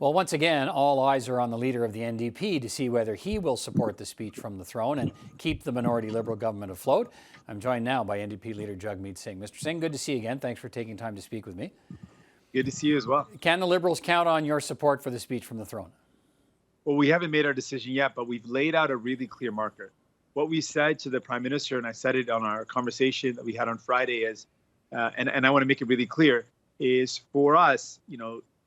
Well, once again, all eyes are on the leader of the NDP to see whether he will support the speech from the throne and keep the minority Liberal government afloat. I'm joined now by NDP leader Jagmeet Singh. Mr. Singh, good to see you again. Thanks for taking time to speak with me. Good to see you as well. Can the Liberals count on your support for the speech from the throne? Well, we haven't made our decision yet, but we've laid out a really clear marker. What we said to the Prime Minister, and I said it on our conversation that we had on Friday, is, and I want to make it really clear, is for us,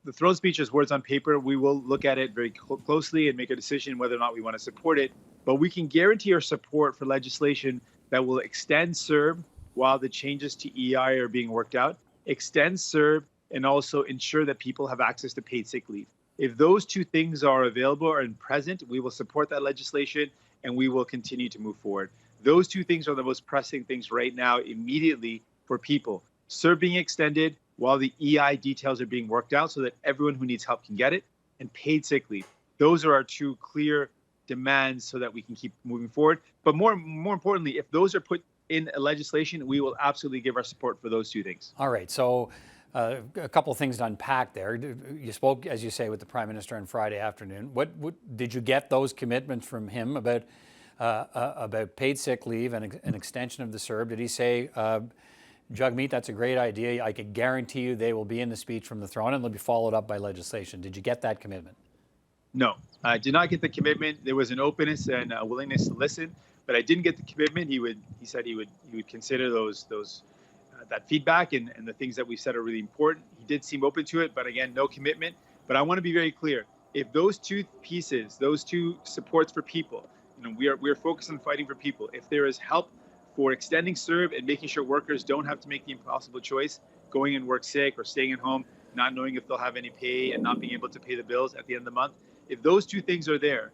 the throne speech is words on paper. We will look at it very closely and make a decision whether or not we want to support it. But we can guarantee our support for legislation that will extend CERB while the changes to EI are being worked out, extend CERB, and also ensure that people have access to paid sick leave. If those two things are available and present, we will support that legislation and we will continue to move forward. Those two things are the most pressing things right now immediately for people. CERB being extended while the EI details are being worked out so that everyone who needs help can get it, and paid sick leave. Those are our two clear demands so that we can keep moving forward. But more importantly, if those are put in a legislation, we will absolutely give our support for those two things. All right. So a couple of things to unpack there. You spoke, as you say, with the Prime Minister on Friday afternoon. What did you get those commitments from him about paid sick leave and an extension of the CERB? Did he say, Jagmeet, that's a great idea. I can guarantee you they will be in the speech from the throne and they'll be followed up by legislation. Did you get that commitment? No, I did not get the commitment. There was an openness and a willingness to listen, but I didn't get the commitment. He said he would consider that feedback and the things that we said are really important. He did seem open to it, but again, no commitment. But I want to be very clear. If those two pieces, those two supports for people, we are focused on fighting for people. If there is help for extending CERB and making sure workers don't have to make the impossible choice, going and work sick or staying at home, not knowing if they'll have any pay and not being able to pay the bills at the end of the month. If those two things are there,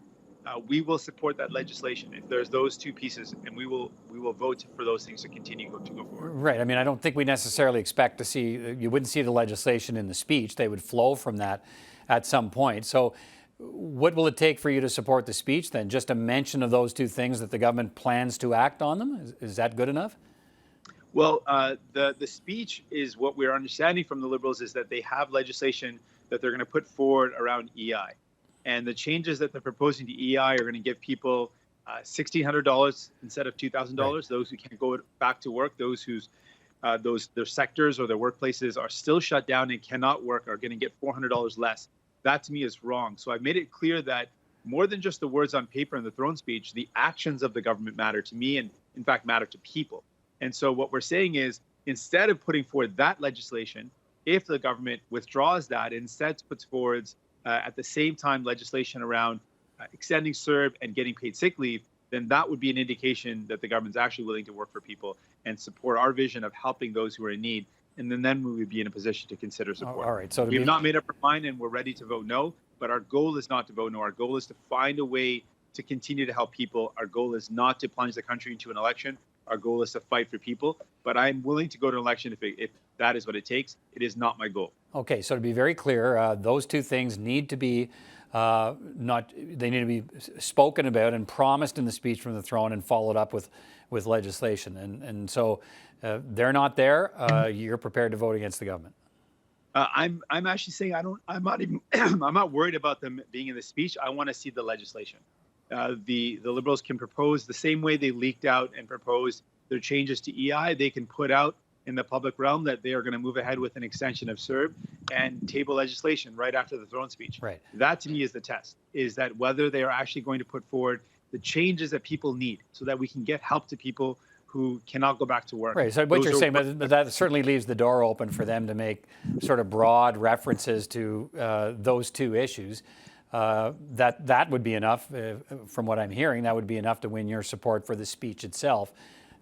we will support that legislation. If there's those two pieces, and we will vote for those things to continue to go forward. Right. I mean, I don't think we necessarily expect to see, you wouldn't see the legislation in the speech. They would flow from that at some point. So what will it take for you to support the speech then? Just a mention of those two things that the government plans to act on them? Is that good enough? Well, the speech is what we're understanding from the Liberals is that they have legislation that they're going to put forward around EI. And the changes that they're proposing to EI are going to give people $1,600 instead of $2,000. Right. Those who can't go back to work, those whose their sectors or their workplaces are still shut down and cannot work are going to get $400 less. That to me is wrong. So I've made it clear that more than just the words on paper in the throne speech, the actions of the government matter to me and in fact matter to people. And so what we're saying is instead of putting forward that legislation, if the government withdraws that, instead puts forward at the same time legislation around extending CERB and getting paid sick leave, then that would be an indication that the government's actually willing to work for people and support our vision of helping those who are in need. And then we would be in a position to consider support. All right. So we've not made up our mind and we're ready to vote no, but our goal is not to vote no. Our goal is to find a way to continue to help people. Our goal is not to plunge the country into an election. Our goal is to fight for people, but I'm willing to go to an election if that is what it takes. It is not my goal. Okay, so to be very clear, those two things need to be they need to be spoken about and promised in the speech from the throne and followed up with legislation. And so they're not there. You're prepared to vote against the government. I'm actually saying I'm not even I'm not worried about them being in the speech. I want to see the legislation. The Liberals can propose the same way they leaked out and proposed their changes to EI. They can put out in the public realm that they are going to move ahead with an extension of CERB and table legislation right after the throne speech. Right. That to me is the test, is that whether they are actually going to put forward the changes that people need so that we can get help to people who cannot go back to work. Right. So what you're saying, but that certainly leaves the door open for them to make sort of broad references to those two issues. That would be enough, from what I'm hearing. That would be enough to win your support for the speech itself,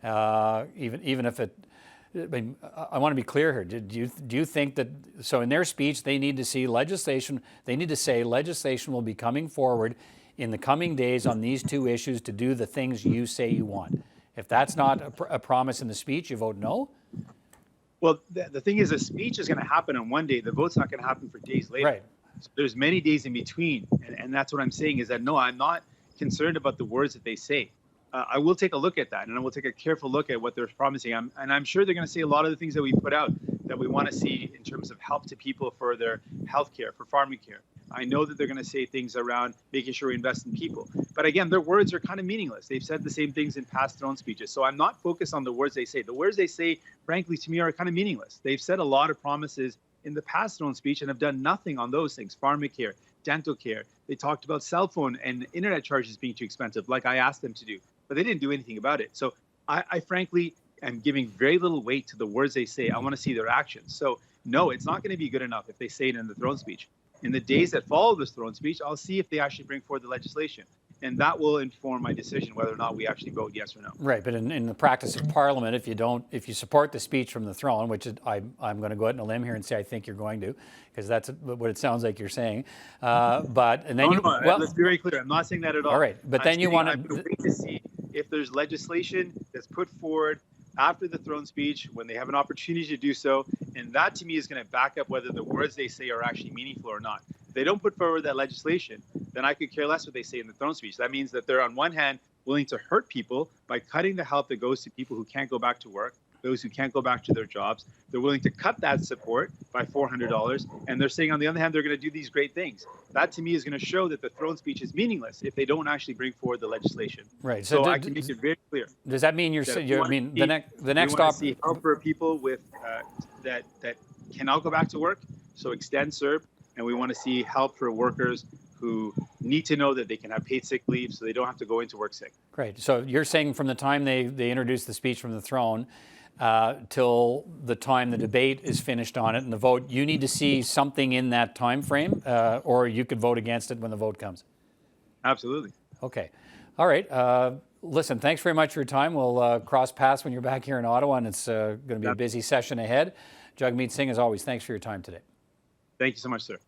even if it. I mean, I want to be clear here. Do you think that, so in their speech, they need to see legislation, they need to say legislation will be coming forward in the coming days on these two issues to do the things you say you want? If that's not a promise in the speech, you vote no? Well, the thing is, the speech is going to happen on one day. The vote's not going to happen for days later. Right. So there's many days in between. And that's what I'm saying is that, no, I'm not concerned about the words that they say. I will take a look at that, and I will take a careful look at what they're promising. And I'm sure they're going to say a lot of the things that we put out that we want to see in terms of help to people for their health care, for farming care. I know that they're going to say things around making sure we invest in people. But again, their words are kind of meaningless. They've said the same things in past throne speeches. So I'm not focused on the words they say. The words they say, frankly, to me are kind of meaningless. They've said a lot of promises in the past throne speech and have done nothing on those things. Pharmacare, dental care. They talked about cell phone and internet charges being too expensive, like I asked them to do. But they didn't do anything about it. So I frankly am giving very little weight to the words they say. I want to see their actions. So no, it's not going to be good enough if they say it in the throne speech. In the days that follow this throne speech, I'll see if they actually bring forward the legislation. And that will inform my decision whether or not we actually vote yes or no. Right, but in the practice of Parliament, if you support the speech from the throne, which I'm going to go out on a limb here and say I think you're going to, because that's what it sounds like you're saying. Let's be very clear. I'm not saying that at all. All right, but then you want to wait to see if there's legislation that's put forward after the throne speech when they have an opportunity to do so, and that to me is going to back up whether the words they say are actually meaningful or not. If they don't put forward that legislation, then I could care less what they say in the throne speech. That means that they're on one hand willing to hurt people by cutting the help that goes to people who can't go back to work, those who can't go back to their jobs. They're willing to cut that support by $400, and they're saying on the other hand they're going to do these great things. That to me is going to show that the throne speech is meaningless if they don't actually bring forward the legislation. Right. So I can make it very clear. Does that mean the next stop? We see help for people with that cannot go back to work. So extend CERB, and we want to see help for workers who need to know that they can have paid sick leave so they don't have to go into work sick. Great. So you're saying from the time they introduced the speech from the throne till the time the debate is finished on it and the vote, you need to see something in that time frame, or you could vote against it when the vote comes? Absolutely. Okay. All right. Listen, thanks very much for your time. We'll cross paths when you're back here in Ottawa, and it's going to be a busy session ahead. Jagmeet Singh, as always, thanks for your time today. Thank you so much, sir.